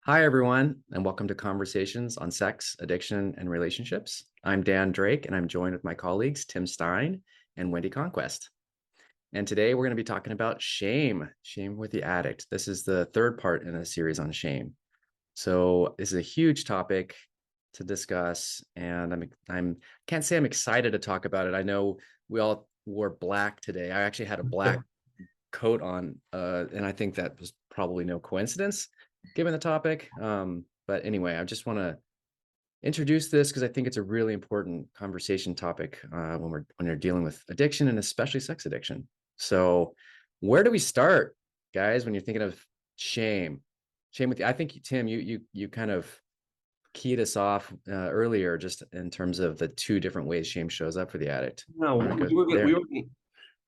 Hi, everyone, and welcome to Conversations on Sex, Addiction, and Relationships. I'm Dan Drake, and I'm joined with my colleagues, Tim Stein and Wendy Conquest. And today we're going to be talking about shame with the addict. This is the third part in a series on shame. So this is a huge topic to discuss, and I'm can't say I'm excited to talk about it. I know we all wore black today. I actually had a black coat on, and I think that was probably no coincidence given the topic. But anyway, I just want to introduce this because I think it's a really important conversation topic when you're dealing with addiction and especially sex addiction. So, where do we start, guys? When you're thinking of shame, shame with I think Tim, you kind of keyed us off earlier, just in terms of the two different ways shame shows up for the addict. No, Want to go we there? were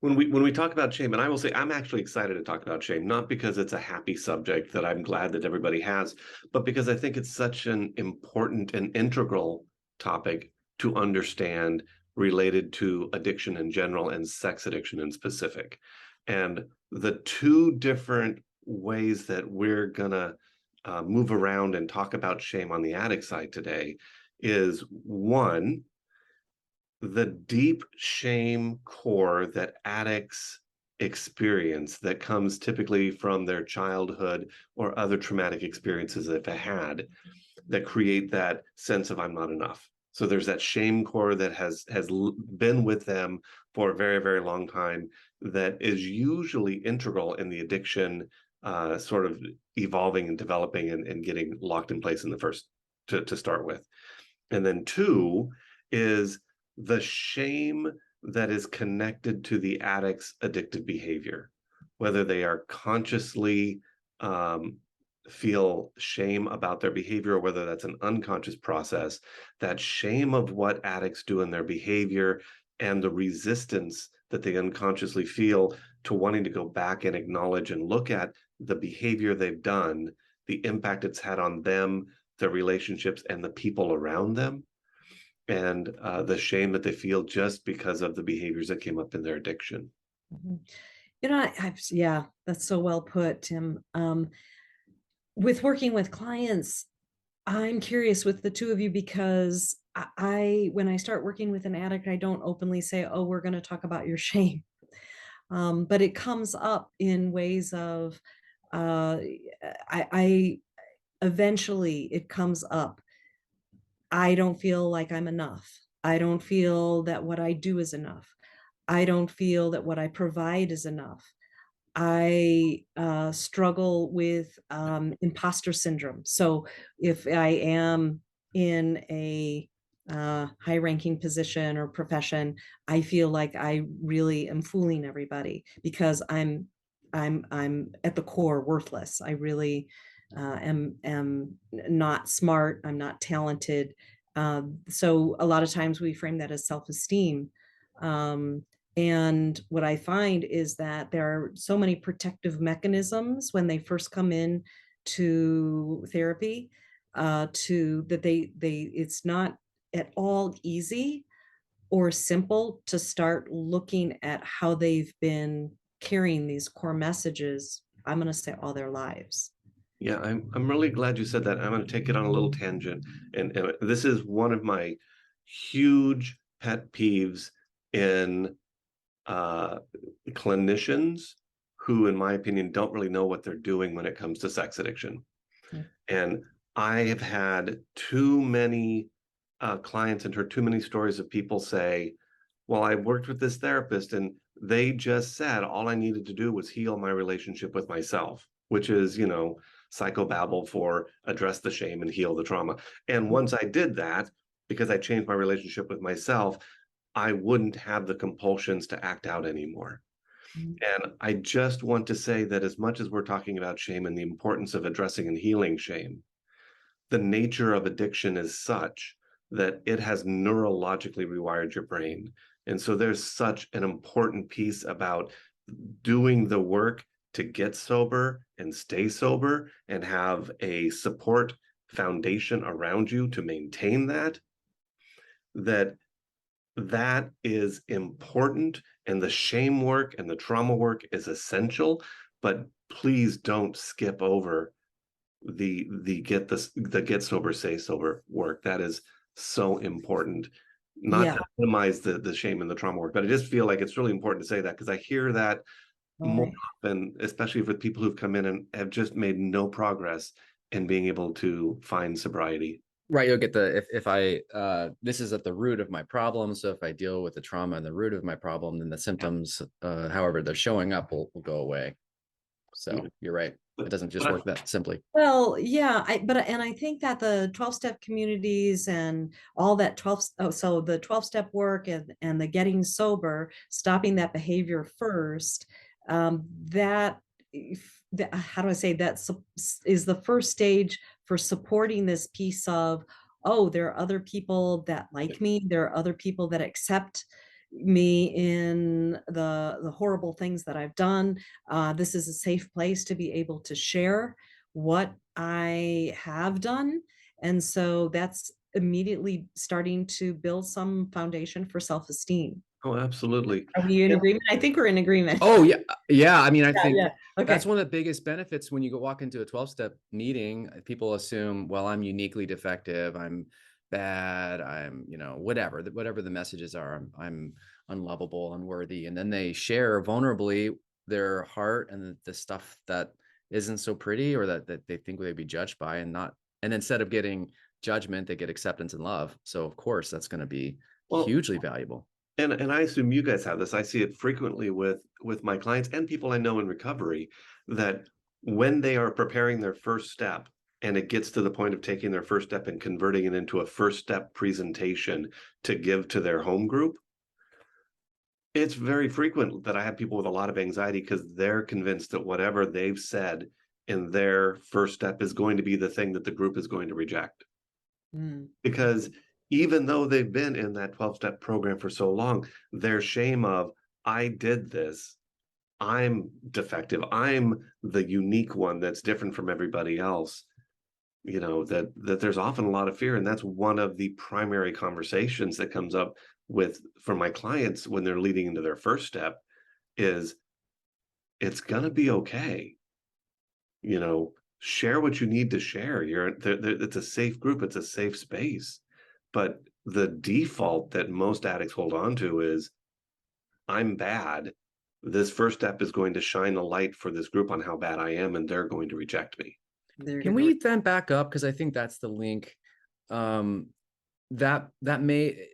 when we talk about shame, and I will say I'm actually excited to talk about shame, not because it's a happy subject that I'm glad that everybody has, but because I think it's such an important and integral topic to understand related to addiction in general and sex addiction in specific. And the two different ways that we're gonna move around and talk about shame on the addict side today is one, the deep shame core that addicts experience that comes typically from their childhood or other traumatic experiences that they've had that create that sense of I'm not enough. So there's that shame core that has been with them for a very, very long time that is usually integral in the addiction sort of evolving and developing and getting locked in place in the first to start with. And then two is the shame that is connected to the addict's addictive behavior, whether they are consciously feel shame about their behavior or whether that's an unconscious process, that shame of what addicts do in their behavior and the resistance that they unconsciously feel to wanting to go back and acknowledge and look at the behavior they've done, the impact it's had on them, their relationships, and the people around them, and the shame that they feel just because of the behaviors that came up in their addiction. Mhm. Yeah, that's so well put, Tim. With working with clients, I'm curious with the two of you because when I start working with an addict, I don't openly say, "Oh, we're going to talk about your shame," but it comes up in ways of, uh, I eventually it comes up. I don't feel like I'm enough. I don't feel that what I do is enough. I don't feel that what I provide is enough. I struggle with imposter syndrome. So if I am in a high ranking position or profession, I feel like I really am fooling everybody because I'm at the core worthless. I really am not smart. I'm not talented. So a lot of times we frame that as self-esteem. And what I find is that there are so many protective mechanisms when they first come in to therapy, to that they it's not at all easy or simple to start looking at how they've been carrying these core messages, I'm going to say all their lives. Yeah, I'm really glad you said that. I'm going to take it on a little tangent, and this is one of my huge pet peeves in uh, clinicians who, in my opinion, don't really know what they're doing when it comes to sex addiction. Mm. And I have had too many clients and heard too many stories of people say, well, I worked with this therapist and they just said all I needed to do was heal my relationship with myself, which is, psychobabble for address the shame and heal the trauma. And once I did that, because I changed my relationship with myself, I wouldn't have the compulsions to act out anymore. Mm. And I just want to say that as much as we're talking about shame and the importance of addressing and healing shame, the nature of addiction is such that it has neurologically rewired your brain. And so there's such an important piece about doing the work to get sober and stay sober and have a support foundation around you to maintain that, that is important, and the shame work and the trauma work is essential, but please don't skip over the get sober, say sober work. That is so important. Not Yeah. to minimize the shame and the trauma work, but I just feel like it's really important to say that, because I hear that more Right. often, especially with people who've come in and have just made no progress in being able to find sobriety. Right. You'll get the, if I, this is at the root of my problem. So if I deal with the trauma and the root of my problem, then the symptoms, however they're showing up, will go away. So you're right. It doesn't just work that simply. Well, yeah, and I think that the 12-step communities and all that so the 12-step work and the getting sober, stopping that behavior first, that how do I say that is the first stage for supporting this piece of, oh, there are other people that like me, there are other people that accept me in the horrible things that I've done. This is a safe place to be able to share what I have done. And so that's immediately starting to build some foundation for self-esteem. Oh, absolutely. Are we in agreement? I think we're in agreement. Oh yeah. Yeah. I mean, I Yeah, think yeah. Okay. that's one of the biggest benefits when you go walk into a 12-step meeting. People assume, well, I'm uniquely defective. I'm bad. I'm, whatever the messages are. I'm unlovable, unworthy. And then they share vulnerably their heart and the stuff that isn't so pretty, or that they think they'd be judged by, and instead of getting judgment, they get acceptance and love. So of course that's going to be Well, hugely valuable. and I assume you guys have this. I see it frequently with my clients and people I know in recovery, that when they are preparing their first step and it gets to the point of taking their first step and converting it into a first step presentation to give to their home group, it's very frequent that I have people with a lot of anxiety because they're convinced that whatever they've said in their first step is going to be the thing that the group is going to reject. Mm. Because even though they've been in that 12-step program for so long, their shame of, I did this, I'm defective, I'm the unique one that's different from everybody else, that there's often a lot of fear. And that's one of the primary conversations that comes up for my clients when they're leading into their first step is, it's gonna be okay. Share what you need to share. It's a safe group, it's a safe space. But the default that most addicts hold on to is, I'm bad. This first step is going to shine a light for this group on how bad I am, and they're going to reject me. Can we then back up? Because I think that's the link. That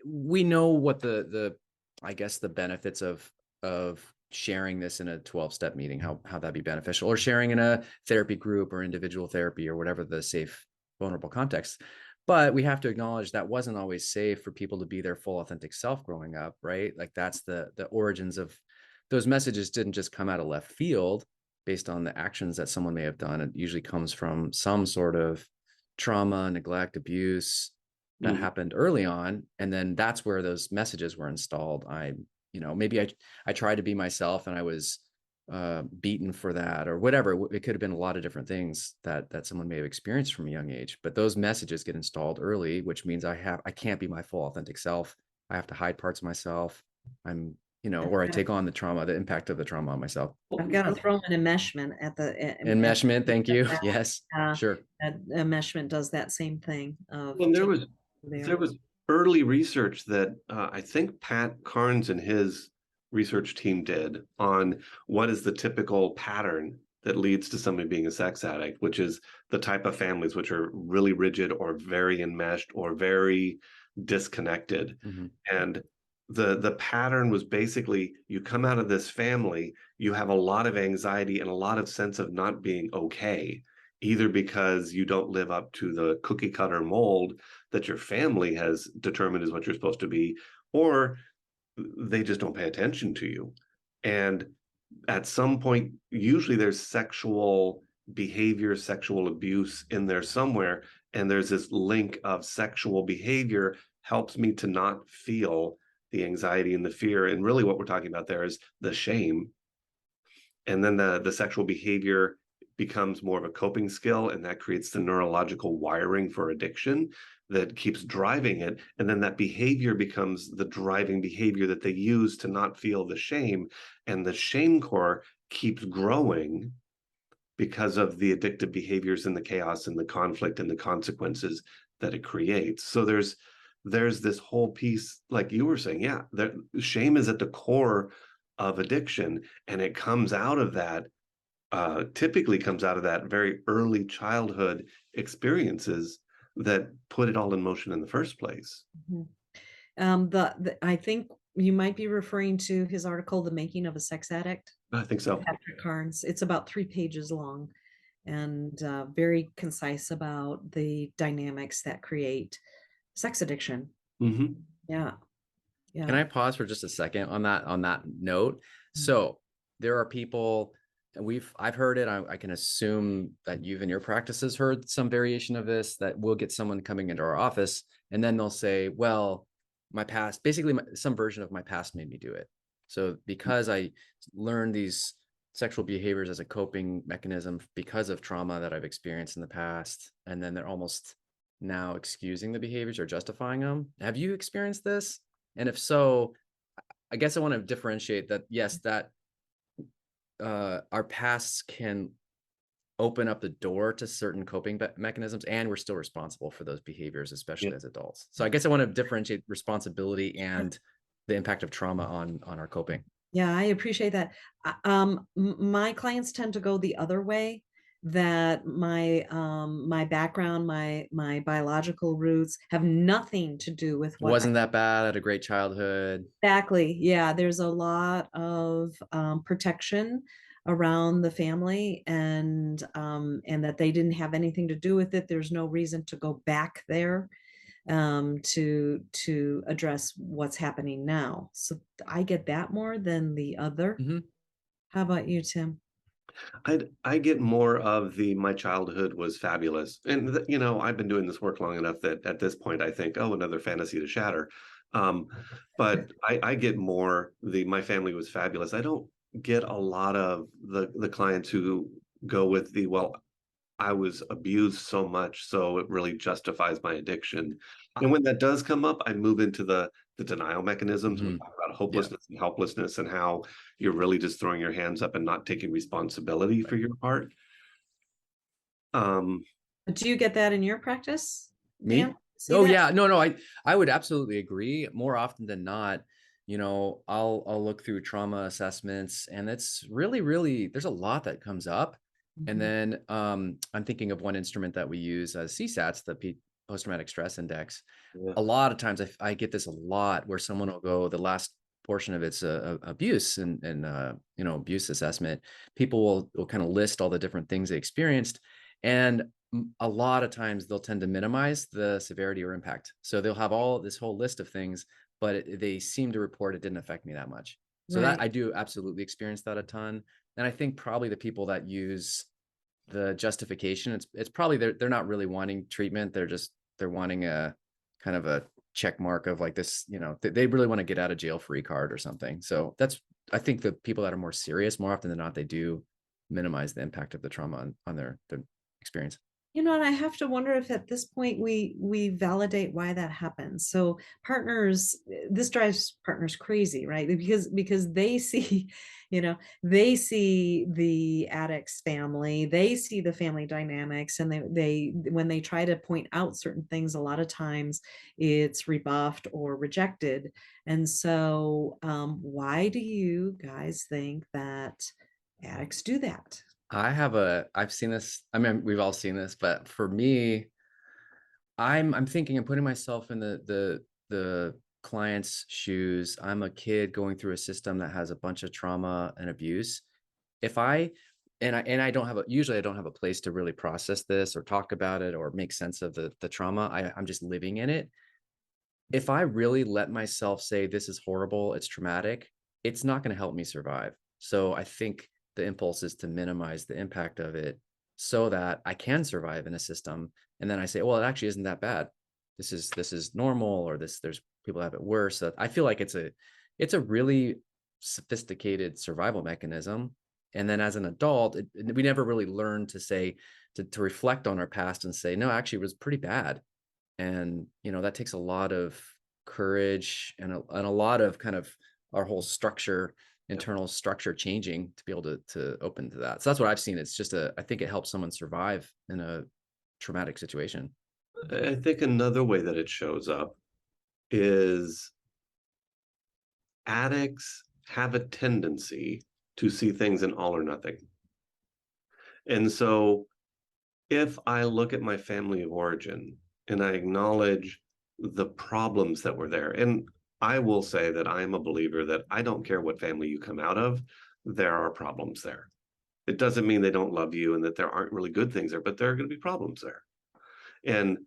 we know what I guess the benefits of sharing this in a 12-step meeting, how that'd be beneficial, or sharing in a therapy group or individual therapy or whatever the safe, vulnerable context. But we have to acknowledge that wasn't always safe for people to be their full authentic self growing up, right? Like that's the origins of those messages. Didn't just come out of left field based on the actions that someone may have done. It usually comes from some sort of trauma, neglect, abuse that happened early on. And then that's where those messages were installed. Maybe I tried to be myself and I was beaten for that or whatever. It could have been a lot of different things that someone may have experienced from a young age, but those messages get installed early, which means I can't be my full authentic self. I have to hide parts of myself. Or I take on the impact of the trauma on myself. I've got to throw an enmeshment at the Enmeshment. Thank you. Yes, sure. Enmeshment does that same thing. Well, there was early research that I think Pat Carnes and his research team did on what is the typical pattern that leads to somebody being a sex addict, which is the type of families which are really rigid or very enmeshed or very disconnected. And the pattern was basically, you come out of this family, you have a lot of anxiety and a lot of sense of not being okay, either because you don't live up to the cookie cutter mold that your family has determined is what you're supposed to be, or they just don't pay attention to you. And at some point, usually there's sexual behavior, sexual abuse in there somewhere. And there's this link of sexual behavior helps me to not feel the anxiety and the fear. And really what we're talking about there is the shame. And then the sexual behavior becomes more of a coping skill, and that creates the neurological wiring for addiction that keeps driving it. And then that behavior becomes the driving behavior that they use to not feel the shame. And the shame core keeps growing because of the addictive behaviors and the chaos and the conflict and the consequences that it creates. So there's this whole piece, like you were saying, yeah, shame is at the core of addiction, and it comes out of that, typically comes out of that very early childhood experiences that put it all in motion in the first place. Mhm. I think you might be referring to his article, "The Making of a Sex Addict," I think by so. Patrick Carnes. It's about 3 pages long and very concise about the dynamics that create sex addiction. Hmm. Yeah, Can yeah. I pause for just a second on that note? Mm. So there are people, and I've heard it. I can assume that you've in your practices heard some variation of this, that we'll get someone coming into our office and then they'll say, well, my past, basically some version of my past made me do it. So because I learned these sexual behaviors as a coping mechanism because of trauma that I've experienced in the past, and then they're almost now excusing the behaviors or justifying them. Have you experienced this? And if so, I guess I want to differentiate that, yes, that our pasts can open up the door to certain coping mechanisms, and we're still responsible for those behaviors, Yeah. especially as adults. So I guess I want to differentiate responsibility and the impact of trauma on our coping. Yeah, I appreciate that. My clients tend to go the other way, that my background, my biological roots have nothing to do with It what I wasn't that bad. I had a great childhood. exactly. Yeah, there's a lot of protection around the family, and that they didn't have anything to do with it. There's no reason to go back there to address what's happening now. So I get that more than the other. Mhm. How about you, Tim? I get more of the my childhood was fabulous, and I've been doing this work long enough that at this point I think, oh, another fantasy to shatter. Um, but I get more the my family was fabulous. I don't get a lot of the clients who go with the, well, I was abused so much, so it really justifies my addiction. I- And when that does come up, I move into the denial mechanisms. We Mhm. talk about Yeah. hopelessness and helplessness and how you're really just throwing your hands up and not taking responsibility for Right. your part. Um, Do you get that in your practice, Dan? Me? See Oh that? yeah, no, I would absolutely agree. More often than not, I'll look through trauma assessments, and it's really there's a lot that comes up. And Mhm. then I'm thinking of one instrument that we use as CSATs, the post-traumatic stress index. yeah. A lot of times I get this a lot where someone will go, the last portion of it's abuse and abuse assessment. People will kind of list all the different things they experienced, and a lot of times they'll tend to minimize the severity or impact. So they'll have all this whole list of things, but they seem to report it didn't affect me that much. So that Right. I do absolutely experience that a ton. And I think probably the people that use the justification, it's probably they're not really wanting treatment. They're wanting a kind of a check mark of like this, they really want to get out of jail free card or something. So I think the people that are more serious, more often than not, they do minimize the impact of the trauma on their experience. And I have to wonder if at this point we validate why that happens. So partners, this drives partners crazy, right? Because they see, they see the addict's family, they see the family dynamics, and they when they try to point out certain things, a lot of times it's rebuffed or rejected. And so, why do you guys think that addicts do that? I've seen this. I mean, we've all seen this, but for me, I'm thinking, I'm putting myself in the client's shoes. I'm a kid going through a system that has a bunch of trauma and abuse. If I and I don't have usually I don't have a place to really process this or talk about it or make sense of the trauma. I'm just living in it. If I really let myself say this is horrible, it's traumatic, it's not going to help me survive. So I think the impulse is to minimize the impact of it so that I can survive in a system. And then I say, well, it actually isn't that bad. This is normal, or there's people have it worse. So I feel like it's a really sophisticated survival mechanism. And then as an adult, we never really learn to say to reflect on our past and say, no, actually it was pretty bad. And that takes a lot of courage and a lot of kind of our whole structure internal structure changing to be able to open to that. So that's what I've seen. It's just I think it helps someone survive in a traumatic situation. I think another way that it shows up is addicts have a tendency to see things in all or nothing. And so if I look at my family of origin and I acknowledge the problems that were there, and I will say that I am a believer that I don't care what family you come out of, there are problems there. It doesn't mean they don't love you and that there aren't really good things there, but there are going to be problems there. And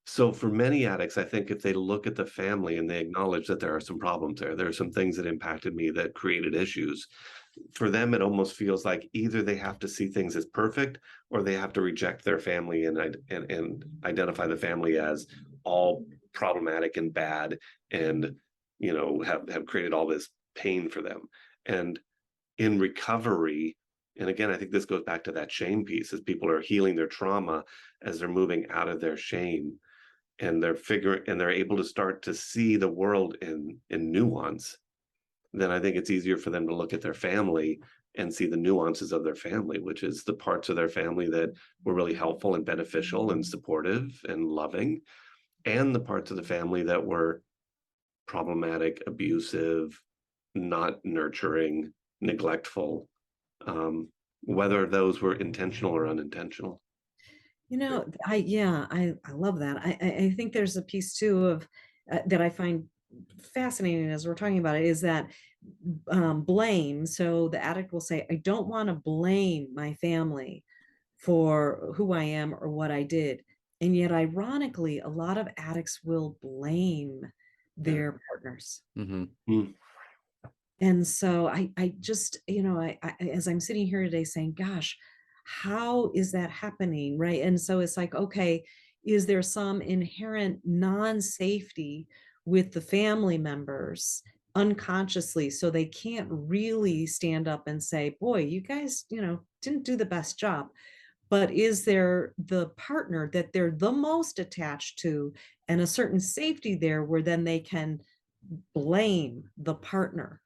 so for many addicts, I think if they look at the family and they acknowledge that there are some problems there are some things that impacted me that created issues. For them, it almost feels like either they have to see things as perfect or they have to reject their family and identify the family as all problematic and bad and have created all this pain for them. And in recovery, and again, I think this goes back to that shame piece, as people are healing their trauma, as they're moving out of their shame, and they're able to start to see the world in nuance, then I think it's easier for them to look at their family and see the nuances of their family, which is the parts of their family that were really helpful and beneficial and supportive and loving, and the parts of the family that were problematic, abusive, not nurturing, neglectful, whether those were intentional or unintentional. I love that. I think there's a piece too of that I find fascinating as we're talking about it is that blame. So the addict will say, I don't want to blame my family for who I am or what I did. And yet, ironically, a lot of addicts will blame their partners. Mm-hmm. Mm. And so I just, as I'm sitting here today saying, gosh, how is that happening? Right. And so it's like, okay, is there some inherent non-safety with the family members unconsciously? So they can't really stand up and say, boy, you guys, didn't do the best job. But is there the partner that they're the most attached to and a certain safety there where then they can blame the partner?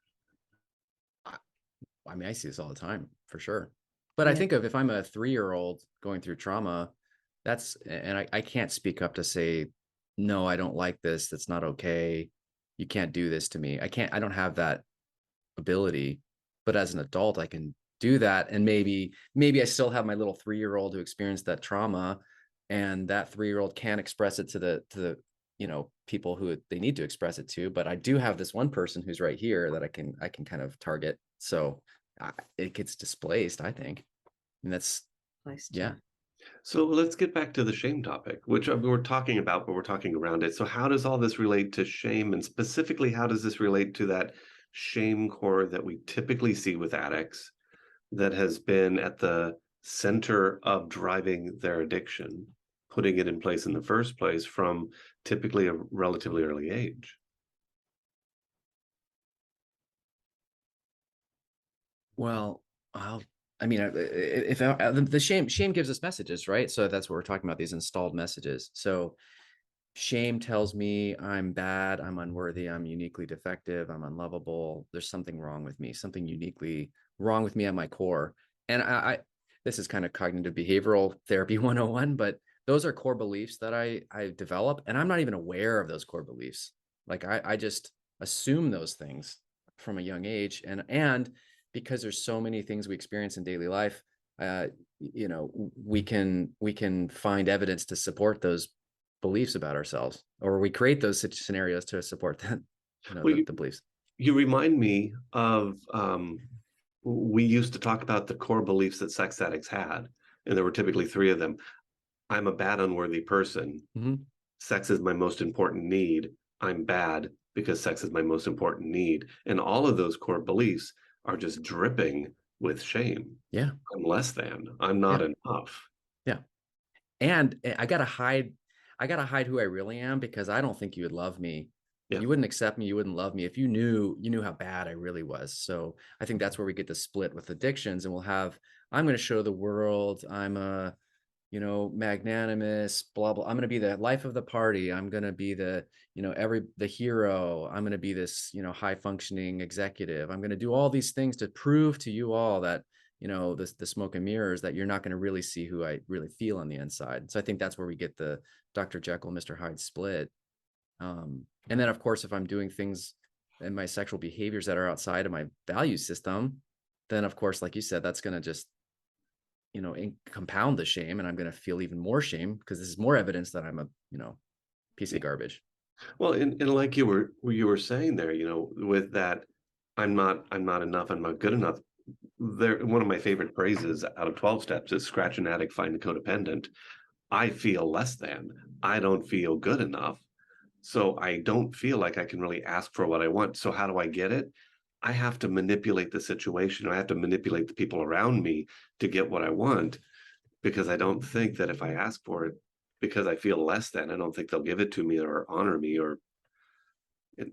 I mean, I see this all the time for sure. But I Yeah. think of if I'm a 3-year-old going through trauma, I can't speak up to say, no, I don't like this. That's not okay. You can't do this to me. I don't have that ability. But as an adult, I can do that. And maybe I still have my little 3-year-old who experienced that trauma, and that 3-year-old can't express it to the people who they need to express it to. But I do have this one person who's right here that I can kind of target. So it gets displaced, I think. And that's, yeah. So let's get back to the shame topic, which we're talking about, but we're talking around it. So how does all this relate to shame? And specifically, how does this relate to that shame core that we typically see with addicts that has been at the center of driving their addiction, putting it in place in the first place from typically a relatively early age? Well, I mean, if the shame gives us messages, right? So that's what we're talking about, these installed messages. So shame tells me I'm bad, I'm unworthy, I'm uniquely defective, I'm unlovable. There's something wrong with me, something uniquely wrong with me at my core. And this is kind of cognitive behavioral therapy 101, but those are core beliefs that I develop, and I'm not even aware of those core beliefs. Like I just assume those things from a young age, and because there's so many things we experience in daily life, we can find evidence to support those beliefs about ourselves, or we create those scenarios to support that, Well, the beliefs. you remind me of we used to talk about the core beliefs that sex addicts had, and there were typically 3 of them. I'm a bad, unworthy person. Mm-hmm. Sex is my most important need. I'm bad because sex is my most important need. And all of those core beliefs are just dripping with shame. Yeah. I'm less than. I'm not Yeah. enough. Yeah. And I gotta hide who I really am, because I don't think you would love me. Yeah. You wouldn't accept me. You wouldn't love me if you knew how bad I really was. So I think that's where we get to split with addictions, and I'm going to show the world I'm a magnanimous, blah, blah. I'm going to be the life of the party. I'm going to be the, the hero. I'm going to be this, high functioning executive. I'm going to do all these things to prove to you all that, the smoke and mirrors, that you're not going to really see who I really feel on the inside. So I think that's where we get the Dr. Jekyll, Mr. Hyde split. And then of course, if I'm doing things in my sexual behaviors that are outside of my value system, then of course, like you said, that's going to just compound the shame, and I'm going to feel even more shame because this is more evidence that I'm a, piece of garbage. Well, and like you were saying there, with that, I'm not enough, I'm not good enough. There, one of my favorite phrases out of 12 steps is scratch an addict, find a codependent. I feel less than. I don't feel good enough. So I don't feel like I can really ask for what I want. So how do I get it? I have to manipulate the situation. I have to manipulate the people around me to get what I want, because I don't think that if I ask for it, because I feel less than, I don't think they'll give it to me or honor me.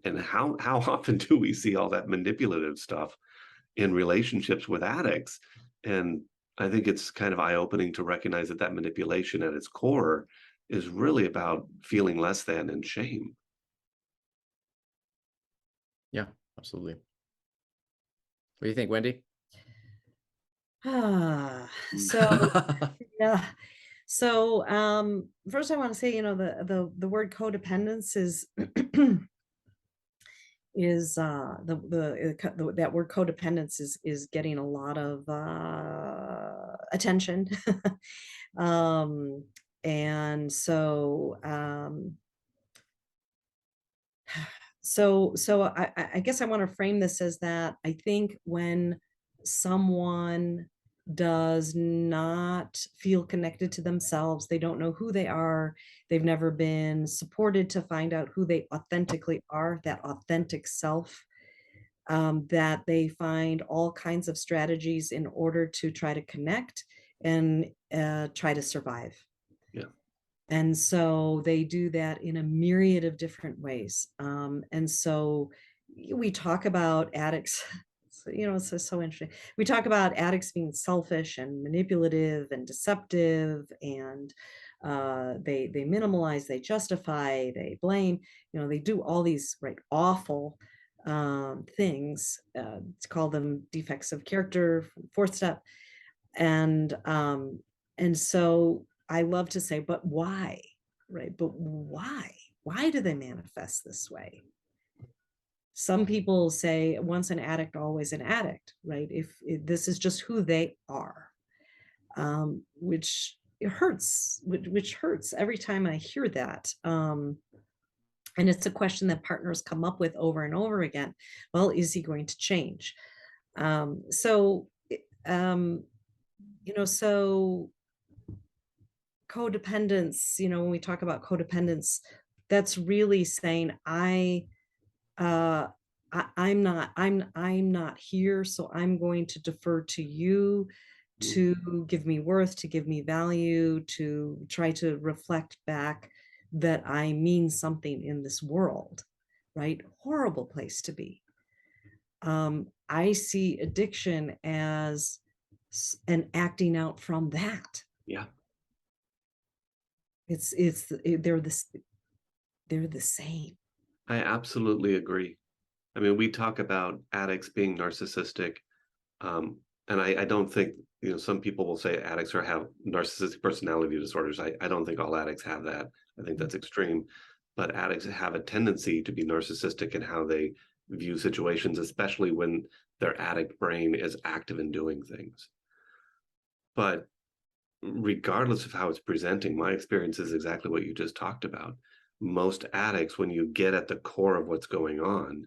And how often do we see all that manipulative stuff in relationships with addicts? And I think it's kind of eye-opening to recognize that manipulation at its core is really about feeling less than and shame. Yeah, absolutely. What do you think, Wendy? So yeah. So first I want to say, the word codependence is that word codependence is getting a lot of attention. um and so I guess I want to frame this as that I think when someone does not feel connected to themselves, they don't know who they are, they've never been supported to find out who they authentically are, that authentic self, that they find all kinds of strategies in order to try to connect and try to survive. Yeah. And so they do that in a myriad of different ways. And so we talk about addicts, it's just so interesting. We talk about addicts being selfish and manipulative and deceptive, and they minimalize, they justify, they blame, they do all these awful things. To call them defects of character, fourth step. And so I love to say, but why? Right? But why? Why do they manifest this way? Some people say once an addict, always an addict, right? If this is just who they are, which it hurts, which hurts every time I hear that. And it's a question that partners come up with over and over again. Well, is he going to change? So codependence, when we talk about codependence, that's really saying I'm not here, so I'm going to defer to you to give me worth, to give me value, to try to reflect back that I mean something in this world, right? Horrible place to be. I see addiction as an acting out from that. Yeah. They're the same. I absolutely agree. I mean, we talk about addicts being narcissistic, and I don't think, some people will say addicts have narcissistic personality disorders. I don't think all addicts have that. I think that's extreme, but addicts have a tendency to be narcissistic in how they view situations, especially when their addict brain is active in doing things. But regardless of how it's presenting, my experience is exactly what you just talked about. Most addicts, when you get at the core of what's going on,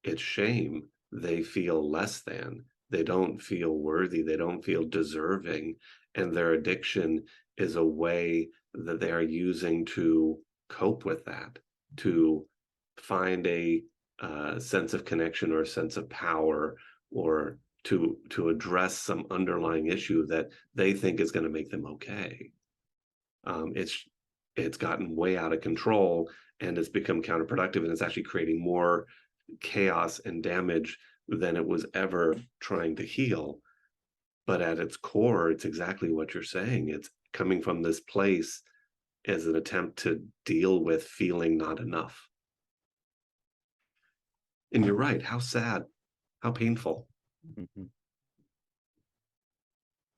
it's shame. They feel less than. They don't feel worthy. They don't feel deserving. And their addiction is a way that they are using to cope with that, to find a sense of connection or a sense of power, or to address some underlying issue that they think is going to make them okay. It's gotten way out of control, and it's become counterproductive, and it's actually creating more chaos and damage than it was ever trying to heal. But at its core, it's exactly what you're saying. It's coming from this place as an attempt to deal with feeling not enough. And you're right, how sad, how painful. Mhm.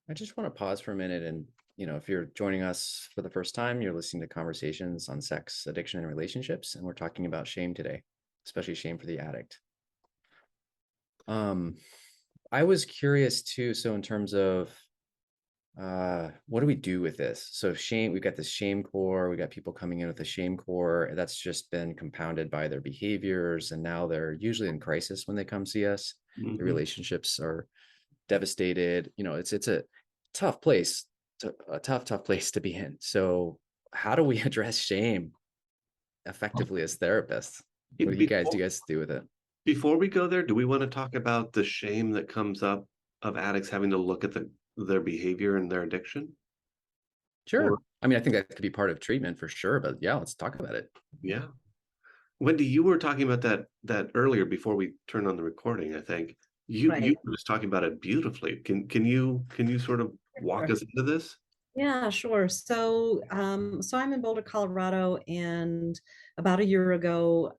I just want to pause for a minute and, if you're joining us for the first time, you're listening to conversations on sex, addiction, and relationships, and we're talking about shame today, especially shame for the addict. Um, I was curious too. So in terms of what do we do with this? So shame, we've got this shame core, we got people coming in with a shame core that's just been compounded by their behaviors, and now they're usually in crisis when they come see us. The Mhm. relationships are devastated. It's a tough place a tough place to be in. So how do we address shame effectively as therapists? Hey, What do you guys do with it? before we go there, do we want to talk about the shame that comes up of addicts having to look at their behavior and their addiction? Or Sure. I mean, I think that could be part of treatment for sure, but yeah, let's talk about it. yeah. Wendy, you were talking about that earlier before we turned on the recording, I think. You Right. were just talking about it beautifully. Can you sort of walk Sure. us into this? Yeah, sure. So I'm in Boulder, Colorado, and about a year ago,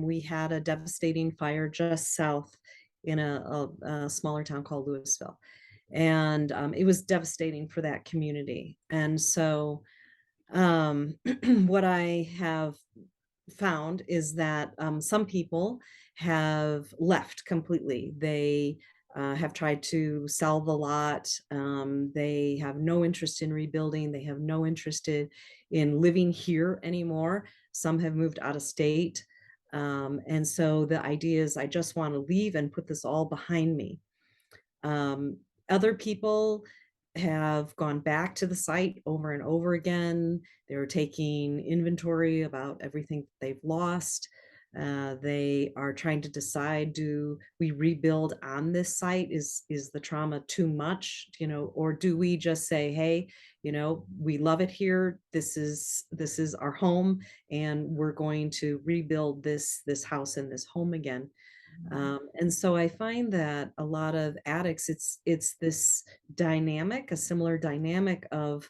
we had a devastating fire just south in a smaller town called Louisville, and it was devastating for that community. And so, what I have found is that some people have left completely. They have tried to sell the lot. They have no interest in rebuilding. They have no interest in living here anymore. Some have moved out of state. And so the idea is I just want to leave and put this all behind me. Um, Other people have gone back to the site over and over again. They're taking inventory about everything they've lost. They are trying to decide: do we rebuild on this site? Is the trauma too much, or do we just say, hey, we love it here. This is our home, and we're going to rebuild this house and this home again. And so I find that a lot of addicts, it's this dynamic, a similar dynamic of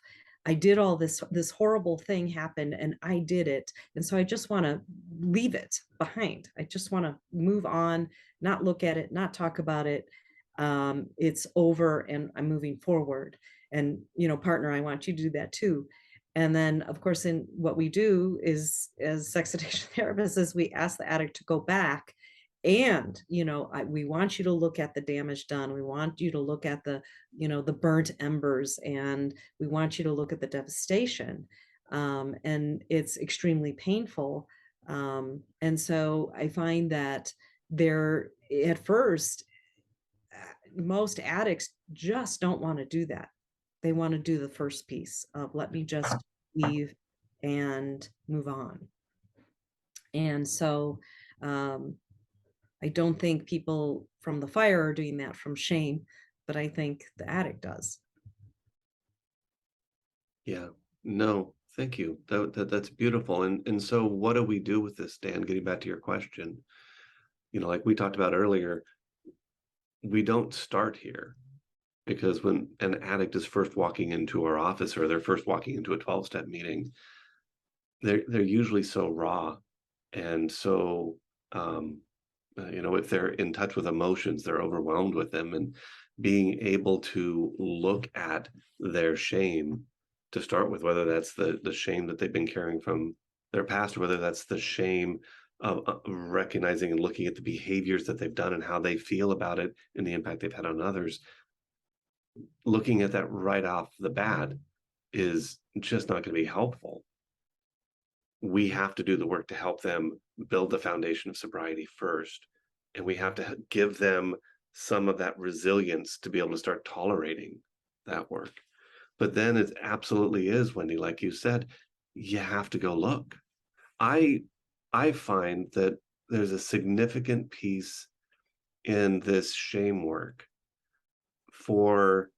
I did all this horrible thing happened and I did it. And so I just want to leave it behind. I just want to move on, not look at it, not talk about it. It's over and I'm moving forward. And partner, I want you to do that too. And then, of course, in what we do is as sex addiction therapists, is we ask the addict to go back and we want you to look at the damage done. We want you to look at the burnt embers, and we want you to look at the devastation. And it's extremely painful. And so I find that there at first, most addicts just don't want to do that. They want to do the first piece of let me just leave and move on. And so um, I don't think people from the fire are doing that from shame, but I think the addict does. Yeah. No, thank you. That's beautiful. And so what do we do with this, Dan? Getting back to your question, like we talked about earlier, we don't start here because when an addict is first walking into our office or they're first walking into a 12-step meeting, they're usually so raw and so if they're in touch with emotions, they're overwhelmed with them, and being able to look at their shame to start with, whether that's the shame that they've been carrying from their past, or whether that's the shame of recognizing and looking at the behaviors that they've done and how they feel about it and the impact they've had on others. Looking at that right off the bat is just not going to be helpful. We have to do the work to help them build the foundation of sobriety first. And we have to give them some of that resilience to be able to start tolerating that work. But then it absolutely is, Wendy, like you said, you have to go look. I find that there's a significant piece in this shame work for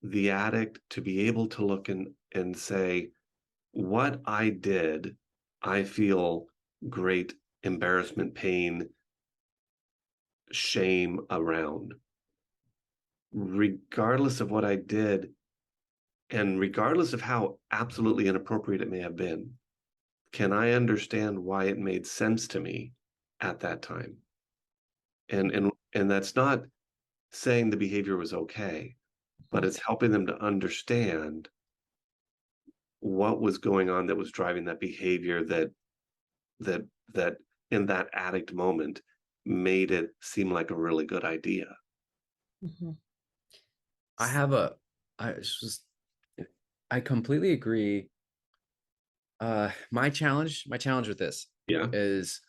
the addict to be able to look and say, what I did, I feel great embarrassment, pain, shame around. Regardless of what I did, And regardless of how absolutely inappropriate it may have been, can I understand why it made sense to me at that time? And that's not saying the behavior was okay, but it's helping them to understand what was going on that was driving that behavior that in that addict moment made it seem like a really good idea. Mhm. I have a, I completely agree. My challenge with this Yeah. is,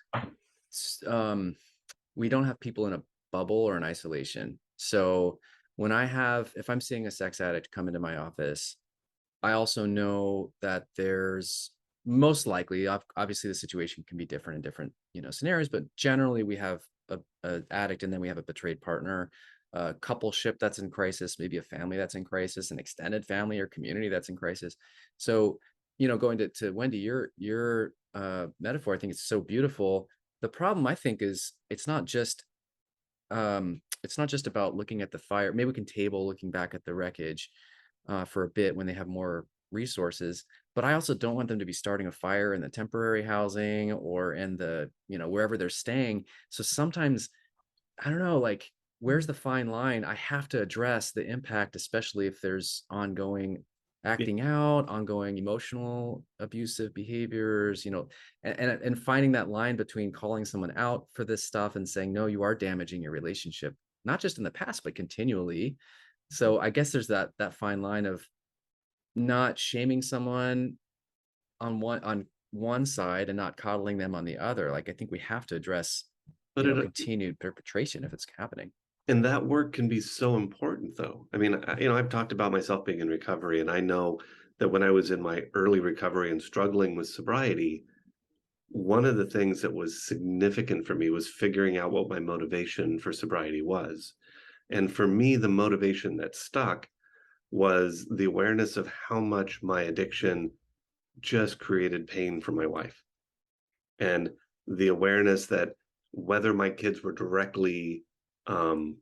um, we don't have people in a bubble or in isolation. So if I'm seeing a sex addict come into my office, I also know that there's most likely, obviously, the situation can be different in different, scenarios, but generally we have a addict, and then we have a betrayed partner, a coupleship that's in crisis, maybe a family that's in crisis, an extended family or community that's in crisis. So, going to Wendy, your metaphor, I think it's so beautiful. The problem, I think, is it's not just about looking at the fire. Maybe we can table looking back at the wreckage for a bit when they have more resources, but I also don't want them to be starting a fire in the temporary housing or in the, wherever they're staying. So sometimes, I don't know, like, where's the fine line? I have to address the impact, especially if there's ongoing Yeah. acting out, ongoing emotional abusive behaviors, and finding that line between calling someone out for this stuff and saying, no, you are damaging your relationship, not just in the past, but continually. So I guess there's that fine line of not shaming someone on one side and not coddling them on the other. Like, I think we have to address, But it continued perpetration if it's happening. and that work can be so important though. I mean, I've talked about myself being in recovery, and I know that when I was in my early recovery and struggling with sobriety, one of the things that was significant for me was figuring out what my motivation for sobriety was. And for me, the motivation that stuck was the awareness of how much my addiction just created pain for my wife. And the awareness that whether my kids were um,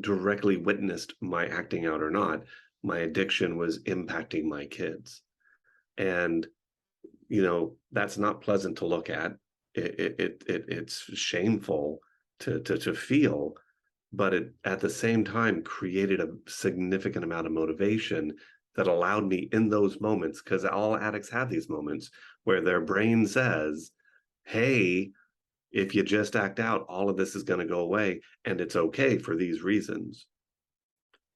directly witnessed my acting out or not, my addiction was impacting my kids. And that's not pleasant to look at. It's shameful to feel, but it at the same time created a significant amount of motivation that allowed me in those moments, because all addicts have these moments where their brain says, hey, if you just act out, all of this is going to go away, and it's okay for these reasons.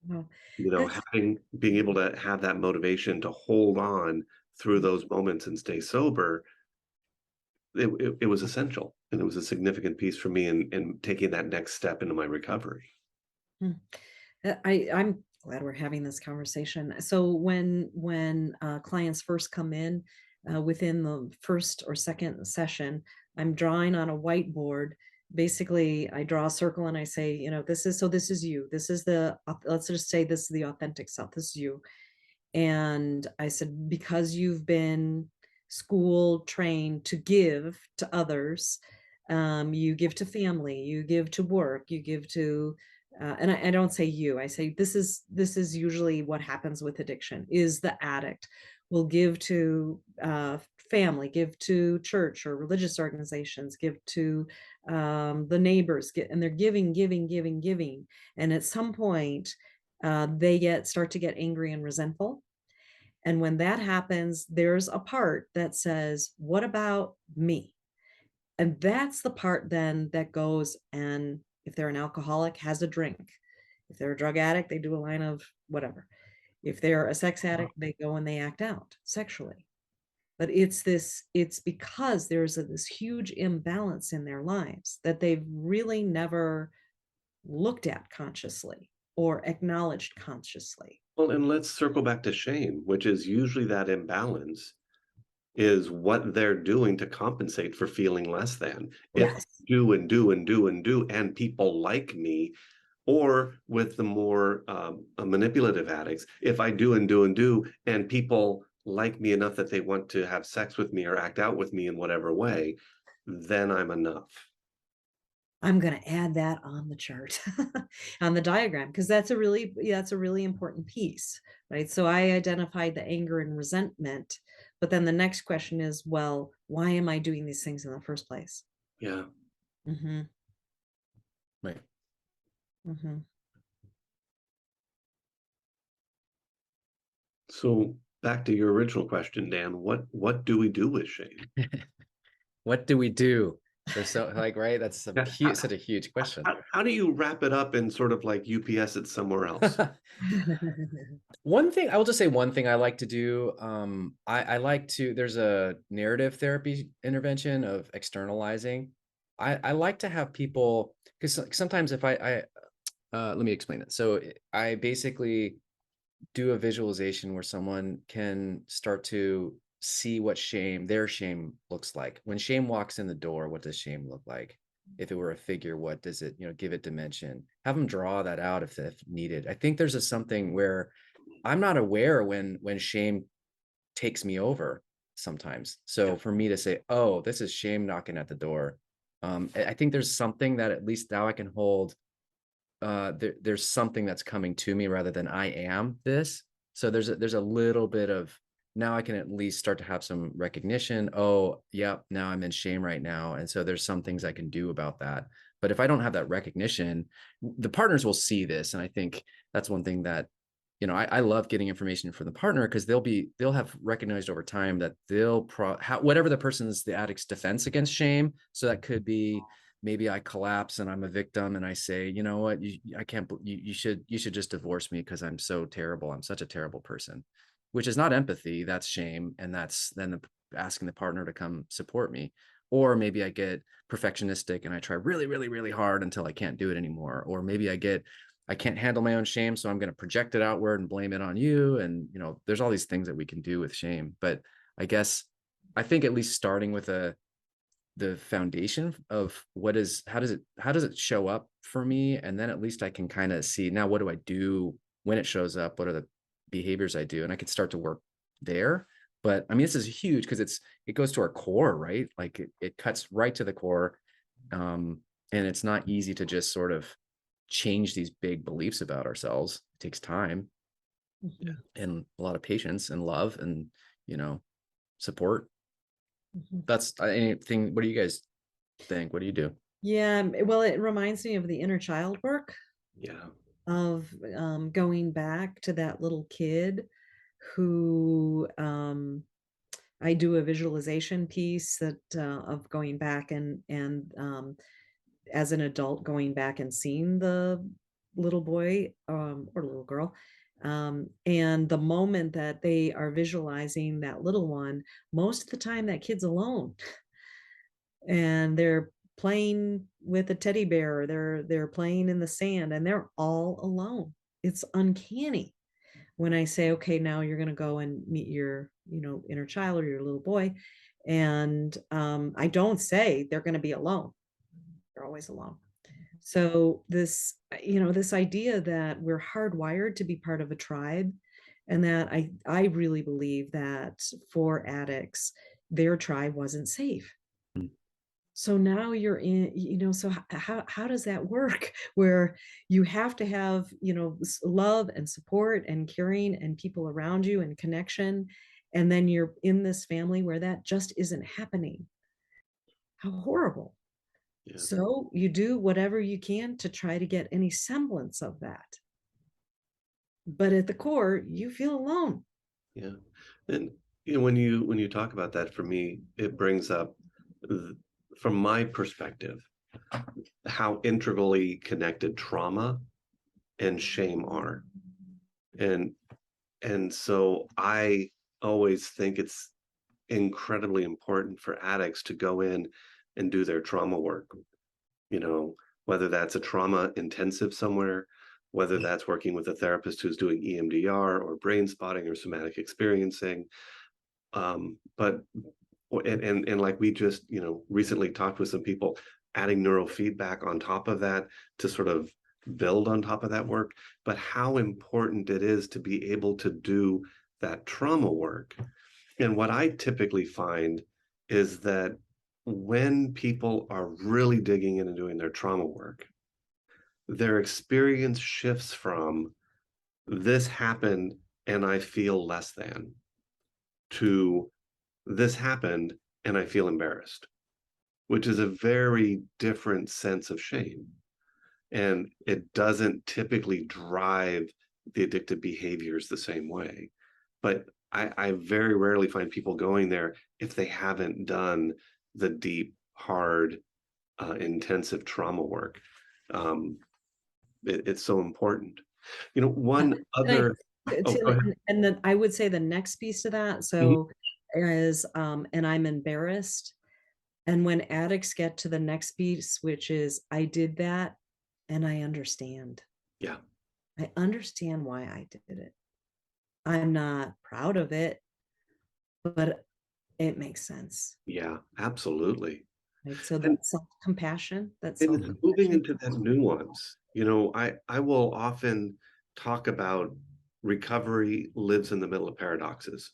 Wow. That's Being able to have that motivation to hold on through those moments and stay sober, it was essential, and it was a significant piece for me in taking that next step into my recovery. mm. I'm glad we're having this conversation. So when clients first come in, within the first or second session, I'm drawing on a whiteboard. Basically, I draw a circle and I say, this is you. This is let's just say this is the authentic self. This is you. And I said, because you've been school trained to give to others, you give to family, you give to work, you give to, and I don't say you, I say this is usually what happens with addiction is the addict will give to family, give to church or religious organizations, give to the neighbors, and they're giving. And at some point, they start to get angry and resentful. And when that happens, there's a part that says, what about me? And that's the part then that goes, and if they're an alcoholic, has a drink. If they're a drug addict, they do a line of whatever. If they're a sex addict, they go and they act out sexually. But it's because there's this huge imbalance in their lives that they've really never looked at consciously or acknowledged consciously. Well, and let's circle back to shame, which is usually that imbalance is what they're doing to compensate for feeling less than. If I Yes. do and do and do and do, and people like me, or with the more manipulative addicts, if I do and do and do, and people like me enough that they want to have sex with me or act out with me in whatever way, then I'm enough. I'm going to add that on the chart, on the diagram, because that's a really important piece, right? So I identified the anger and resentment, but then the next question is, well, why am I doing these things in the first place? Yeah. Mm-hmm. Right. Mm-hmm. So back to your original question, Dan, what do we do with shame? What do we do? There's so like, right? That's Yeah, such a huge question. how do you wrap it up and sort of like UPS it somewhere else? One thing, I will just say one thing I like to do. I like to, there's a narrative therapy intervention of externalizing. I like to have people, because sometimes if let me explain it. So I basically do a visualization where someone can start to see what their shame looks like. When shame walks in the door, what does shame look like? If it were a figure, what does it, give it dimension? Have them draw that out if needed. I think there's something where I'm not aware when shame takes me over sometimes. So for me to say, oh, this is shame knocking at the door. I think there's something that at least now I can hold. There's something that's coming to me rather than I am this. So there's a little bit of, now I can at least start to have some recognition. Oh, yeah, now I'm in shame right now. And so there's some things I can do about that. But if I don't have that recognition, the partners will see this. And I think that's one thing that, I love getting information from the partner, because they'll have recognized over time that whatever the addict's defense against shame. So that could be, maybe I collapse and I'm a victim and I say, you know what, I can't, you should just divorce me because I'm so terrible. I'm such a terrible person, which is not empathy. That's shame. And that's then asking the partner to come support me. Or maybe I get perfectionistic and I try really, really, really hard until I can't do it anymore. Or maybe I can't handle my own shame, so I'm going to project it outward and blame it on you. And, there's all these things that we can do with shame. But I think at least starting with the foundation of how does it show up for me, and then at least I can kind of see, now what do I do when it shows up, what are the behaviors I do, and I can start to work there. But I mean, this is huge because it goes to our core, right? Like it cuts right to the core. And it's not easy to just sort of change these big beliefs about ourselves. It takes time Mhm, and a lot of patience and love and support. mhm. That's anything. What do you guys think? What do you do? Yeah, well, it reminds me of the inner child work, Yeah. of going back to that little kid who I do a visualization piece that of going back and as an adult going back and seeing the little boy or little girl, and the moment that they are visualizing that little one, most of the time that kid's alone and they're playing with a teddy bear, they're playing in the sand, and they're all alone. It's uncanny when I say, okay, now you're going to go and meet your, inner child or your little boy. And I don't say they're going to be alone. They're always alone. So this idea that we're hardwired to be part of a tribe, and that I really believe that for addicts, their tribe wasn't safe. Mm. So now you're in, so how does that work? Where you have to have, love and support and caring and people around you and connection. And then you're in this family where that just isn't happening. How horrible. Yeah. So you do whatever you can to try to get any semblance of that. But at the core, you feel alone. Yeah. And when you talk about that, for me, it brings up, from my perspective, how integrally connected trauma and shame are. And so I always think it's incredibly important for addicts to go in and do their trauma work, whether that's a trauma intensive somewhere, whether that's working with a therapist who's doing EMDR or brain spotting or somatic experiencing. But and like we just recently talked with some people, adding neurofeedback on top of that to sort of build on top of that work. But how important it is to be able to do that trauma work. And what I typically find is that when people are really digging in and doing their trauma work, their experience shifts from this happened and I feel less than to this happened and I feel embarrassed, which is a very different sense of shame. And it doesn't typically drive the addictive behaviors the same way. But I very rarely find people going there if they haven't done the deep, hard, intensive trauma work. It's so important. One other. Oh, go ahead. And then I would say the next piece to that, so is and I'm embarrassed. And when addicts get to the next piece, which is I did that and I understand. Yeah. I understand why I did it. I'm not proud of it, but it makes sense. Yeah, absolutely. Right. So And that self-compassion, that's moving self-compassion. into that nuance, I will often talk about recovery lives in the middle of paradoxes.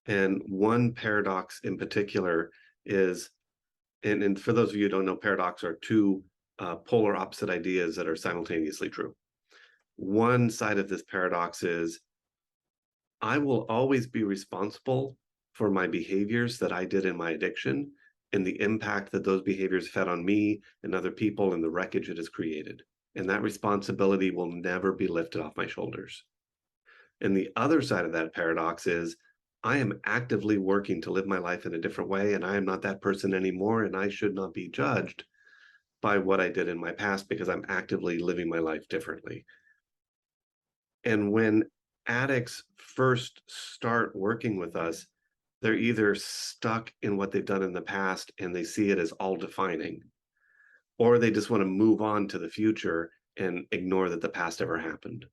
And one paradox in particular is, and for those of you who don't know, paradox are two polar opposite ideas that are simultaneously true. One side of this paradox is I will always be responsible for my behaviors that I did in my addiction and the impact that those behaviors had on me and other people and the wreckage it has created. And that responsibility will never be lifted off my shoulders. And the other side of that paradox is I am actively working to live my life in a different way, and I am not that person anymore, and I should not be judged by what I did in my past because I'm actively living my life differently. And when addicts first start working with us, they're either stuck in what they've done in the past and they see it as all defining, or they just want to move on to the future and ignore that the past ever happened.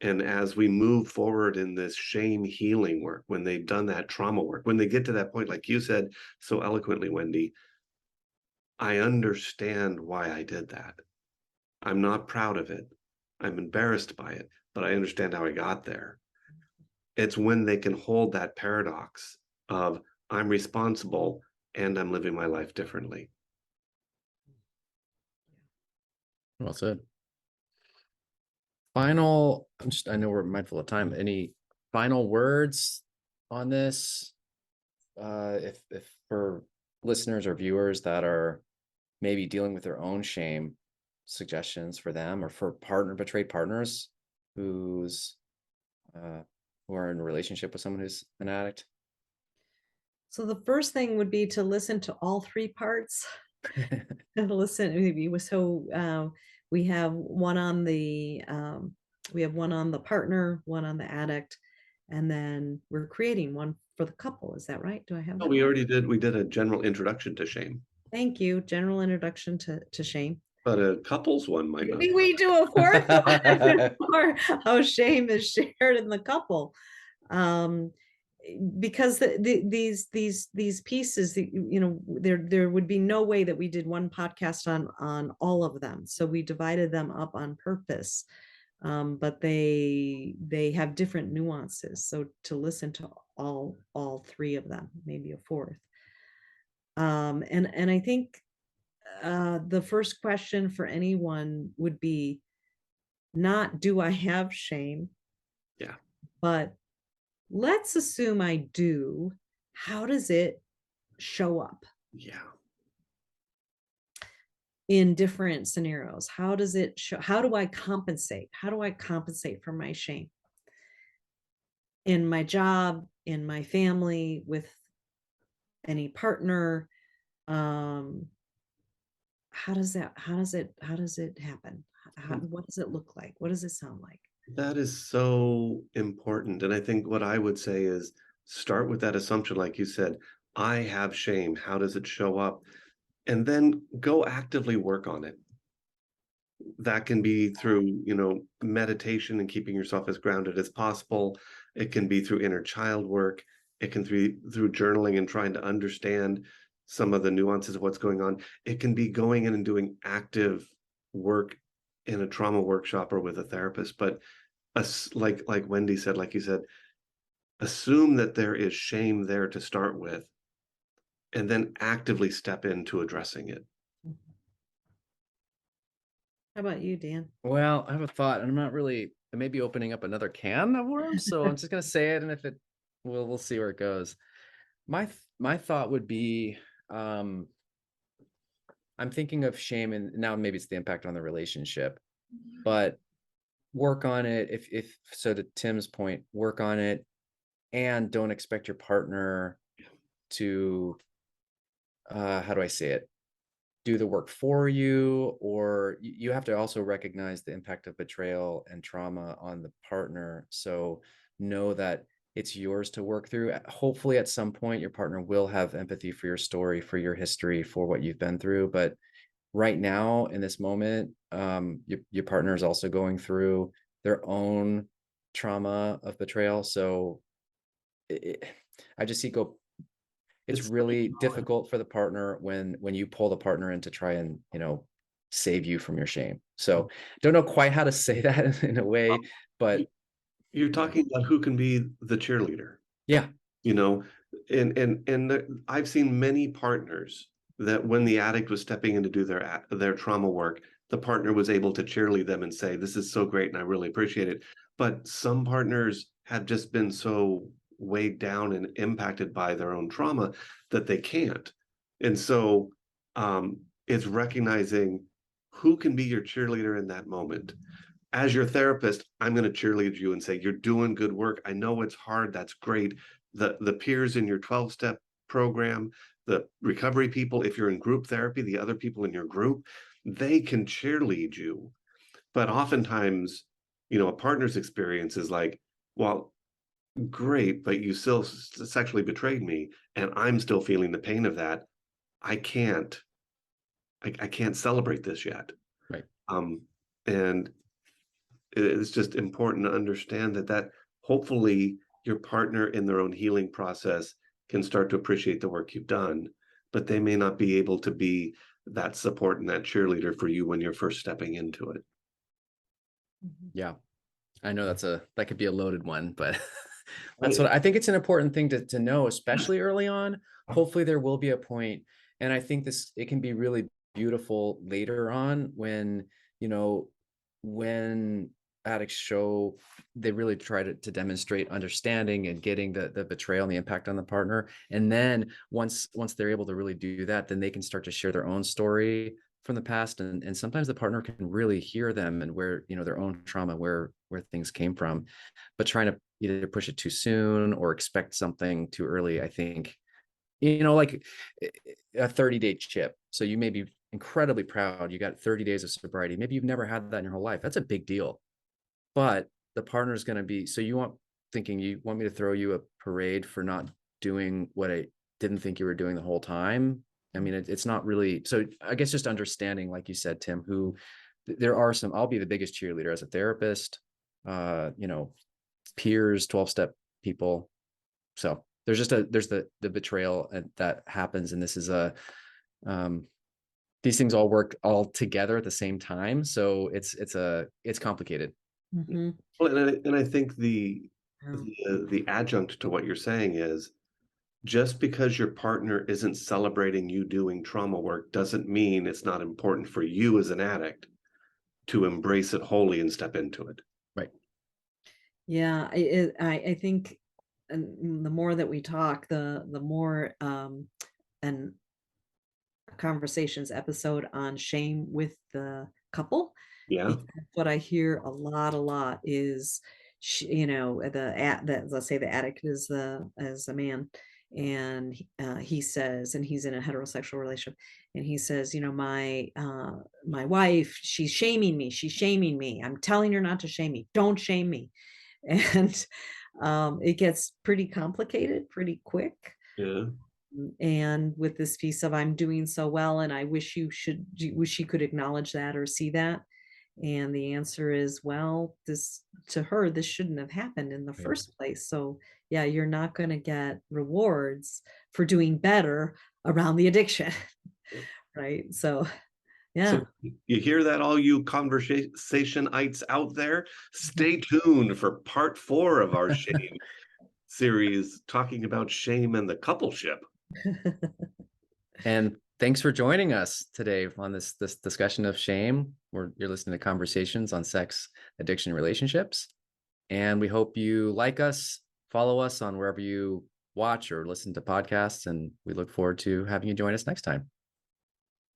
And as we move forward in this shame healing work, when they've done that trauma work, when they get to that point, like you said so eloquently, Wendy, I understand why I did that. I'm not proud of it. I'm embarrassed by it, but I understand how I got there. It's when they can hold that paradox of I'm responsible and I'm living my life differently. Well said. Final, I know we're mindful of time. Any final words on this? If for listeners or viewers that are maybe dealing with their own shame, suggestions for them, or for betrayed partners who are in a relationship with someone who's an addict. So the first thing would be to listen to all three parts. And listen, we have one on the partner, one on the addict, and then we're creating one for the couple. Is that right? Do I have that? We right? already did. We did a general introduction to shame. Thank you. General introduction to shame. But a couples one might not. Maybe we do a fourth one for how shame is shared in the couple. Because these pieces, there would be no way that we did one podcast on all of them. So we divided them up on purpose. But they have different nuances. So to listen to all three of them, maybe a fourth. And I think the first question for anyone would be not do I have shame? Yeah. But let's assume I do. How does it show up? Yeah. In different scenarios? How does it show? How do I compensate? How do I compensate for my shame? In my job, in my family, with any partner? How does it happen? What does it look like? What does it sound like? That is so important. And I think what I would say is start with that assumption, like you said, I have shame. How does it show up? And then go actively work on it. That can be through, meditation and keeping yourself as grounded as possible. It can be through inner child work. It can be through journaling and trying to understand some of the nuances of what's going on. It can be going in and doing active work in a trauma workshop or with a therapist. But like Wendy said, like you said, assume that there is shame there to start with, and then actively step into addressing it. How about you, Dan? Well, I have a thought, and I'm not really. I may be opening up another can of worms, so I'm just gonna say it, and if it, we'll see where it goes. My thought would be, I'm thinking of shame, and now maybe it's the impact on the relationship, but work on it. If so, to Tim's point, work on it, and don't expect your partner to, how do I say it? Do the work for you, or you have to also recognize the impact of betrayal and trauma on the partner. So know that it's yours to work through. Hopefully, at some point, your partner will have empathy for your story, for your history, for what you've been through. But right now, in this moment, your partner is also going through their own trauma of betrayal. So I just see go it's It's really difficult for the partner when you pull the partner in to try and, save you from your shame. So don't know quite how to say that in a way, but you're talking about who can be the cheerleader, yeah, you know, I've seen many partners that when the addict was stepping in to do their trauma work, the partner was able to cheerlead them and say, "This is so great, and I really appreciate it." But some partners have just been so weighed down and impacted by their own trauma that they can't. And so, it's recognizing who can be your cheerleader in that moment. As your therapist, I'm going to cheerlead you and say, "You're doing good work. I know it's hard. That's great." The peers in your 12-step program, the recovery people, if you're in group therapy, the other people in your group, they can cheerlead you. But oftentimes, a partner's experience is like, "Well, great, but you still sexually betrayed me, and I'm still feeling the pain of that. I can't, I can't celebrate this yet." right. And it's just important to understand that hopefully your partner in their own healing process can start to appreciate the work you've done, but they may not be able to be that support and that cheerleader for you when you're first stepping into it. Yeah. I know that could be a loaded one, but that's Right. what I think. It's an important thing to know, especially early on. Hopefully there will be a point, and I think it can be really beautiful later on when, you know, when addicts show they really try to demonstrate understanding and getting the betrayal and the impact on the partner. And then once they're able to really do that, then they can start to share their own story from the past, and sometimes the partner can really hear them and where, their own trauma, where things came from. But trying to either push it too soon or expect something too early, I think, like a 30-day chip. So you may be incredibly proud you got 30 days of sobriety. Maybe you've never had that in your whole life. That's a big deal. But the partner's going to be, so you want me to throw you a parade for not doing what I didn't think you were doing the whole time. I mean, it's not really. So I guess just understanding, like you said, Tim, there are some, I'll be the biggest cheerleader as a therapist, you know, peers, 12-step people. So there's the betrayal that happens. And this is these things all work all together at the same time. So it's complicated. Mhm. Well, and I think Yeah. the adjunct to what you're saying is just because your partner isn't celebrating you doing trauma work doesn't mean it's not important for you as an addict to embrace it wholly and step into it. Right. Yeah, I think, and the more that we talk, the more an conversations episode on shame with the couple, Yeah. because what I hear a lot is, let's say the addict is a man, and he says, and he's in a heterosexual relationship, and he says, my wife, she's shaming me. I'm telling her not to shame me. Don't shame me. And it gets pretty complicated pretty quick. Yeah. And with this piece of I'm doing so well, and I wish wish you could acknowledge that or see that. And the answer is, well, this to her, this shouldn't have happened in the Right. first place. So yeah, you're not going to get rewards for doing better around the addiction. Right. So yeah. So you hear that, all you conversationites out there? Stay tuned for part 4 of our shame series, talking about shame and the coupleship. And thanks for joining us today on this discussion of shame. You're listening to conversations on sex, addiction, and relationships. And we hope you like us, follow us on wherever you watch or listen to podcasts. And we look forward to having you join us next time.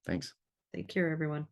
Thanks. Take care, everyone.